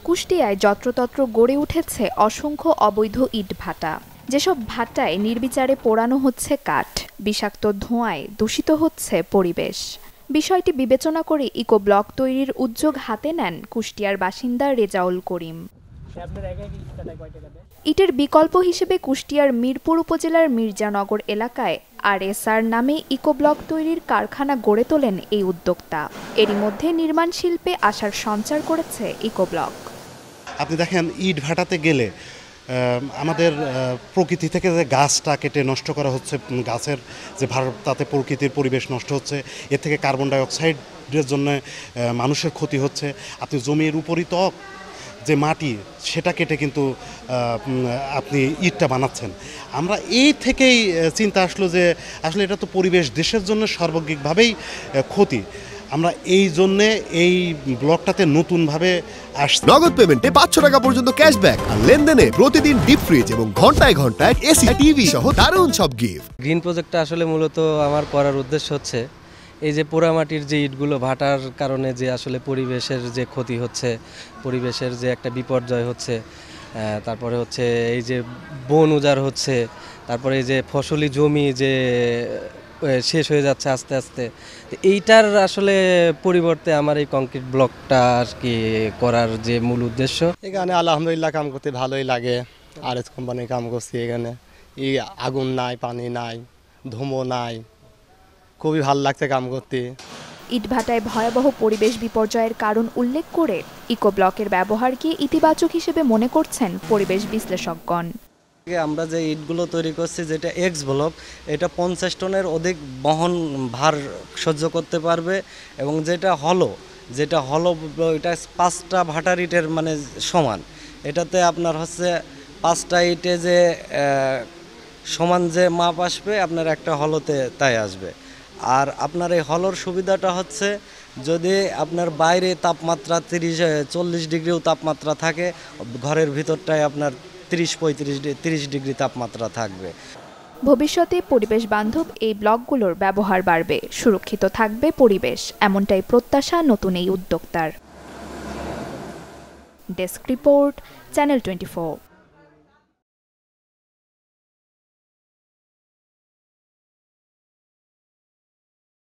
কুষ্টিয়ায় যত্রতত্র গড়ে উঠেছে অসংখ্য অবৈধ ইটভাটা। যেসব ভাটায় নির্বিচারে পোড়ানো হচ্ছে কাঠ, বিষাক্ত ধোঁয়ায় দূষিত হচ্ছে পরিবেশ। বিষয়টি বিবেচনা করে ইকো ব্লক তৈরির উদ্যোগ হাতে নেন কুষ্টিয়ার বাসিন্দা রেজাউল করিম। ইটের বিকল্প হিসেবে কুষ্টিয়ার মিরপুর উপজেলার মির্জানগর এলাকায় RSR নামে ইকো ব্লক তৈরির কারখানা গড়ে তোলেন এই উদ্যোক্তা। এরই মধ্যে নির্মাণ শিল্পে আশার সঞ্চার করেছে ইকো ব্লক। আপনি দেখেন ইট ভাটাতে গেলে আমাদের প্রকৃতি থেকে যে গাছটা কেটে নষ্ট করা হচ্ছে, গাছের যে তাতে প্রকৃতির পরিবেশ নষ্ট হচ্ছে, এর থেকে কার্বন ডাইঅক্সাইডের জন্য মানুষের ক্ষতি হচ্ছে। আপনি জমির উপরিতক যে মাটি সেটা কেটে কিন্তু আপনি ইটটা বানাচ্ছেন। আমরা এই থেকেই চিন্তা আসলো যে আসলে এটা তো পরিবেশ দেশের জন্য সার্বগ্রিকভাবেই ক্ষতি। আমরা এই জন্য এই ব্লকটাতে নতুনভাবে আসছি। নগদ পেমেন্টে 500 টাকা পর্যন্ত ক্যাশব্যাক আর লেনদেনে প্রতিদিন ডিপ ফ্রিজ এবং ঘন্টায় ঘন্টায় এসি টিভি সহ দারুণ সব গিফট। গ্রিন প্রজেক্টটা আসলে মূলত আমার করার উদ্দেশ্য হচ্ছে এই যে পোড়ামাটির যে ইটগুলো ভাটার কারণে যে আসলে পরিবেশের যে ক্ষতি হচ্ছে, পরিবেশের যে একটা বিপর্যয় হচ্ছে, তারপরে হচ্ছে এই যে বন উজাড় হচ্ছে, তারপরে এই যে ফসলি জমি যে শেষ হয়ে যাচ্ছে আস্তে আস্তে, এইটার আসলে পরিবর্তে আমার এই কংক্রিট ব্লকটা আর কি করার যে মূল উদ্দেশ্য। এখানে আলহামদুলিল্লাহ কাম করতে ভালোই লাগে। RS কোম্পানির কাম করছি এখানে। এই আগুন নাই, পানি নাই, ধুমো নাই, খুবই ভালো লাগছে কাম করতে। ইটভাটায় ভয়াবহ পরিবেশ বিপর্যয়ের কারণ উল্লেখ করে ইকো ব্লকের ব্যবহারকে ইতিবাচক হিসেবে মনে করছেন পরিবেশ বিশ্লেষকগণ। আমরা যে ইটগুলো তৈরি করছি, যেটা এক্স ব্লক, এটা 50 টনের অধিক বহন ভার সহ্য করতে পারবে, এবং যেটা হলো এটা 5টা ভাটার ইটের মানে সমান। এটাতে আপনার হচ্ছে 5টা ইটে যে সমান যে মাপ আসবে আপনার একটা হলোতে তাই আসবে। আর আপনার এই হলোর সুবিধাটা হচ্ছে যদি আপনার বাইরে তাপমাত্রা 40 ডিগ্রিও তাপমাত্রা থাকে, ঘরের ভিতরটায় আপনার 30 ডিগ্রি তাপমাত্রা থাকবে। ভবিষ্যতে পরিবেশ বান্ধব এই ব্লকগুলোর ব্যবহার বাড়বে, সুরক্ষিত থাকবে পরিবেশ, এমনটাই প্রত্যাশা নতুন এই উদ্যোক্তার। Desk report, channel 24।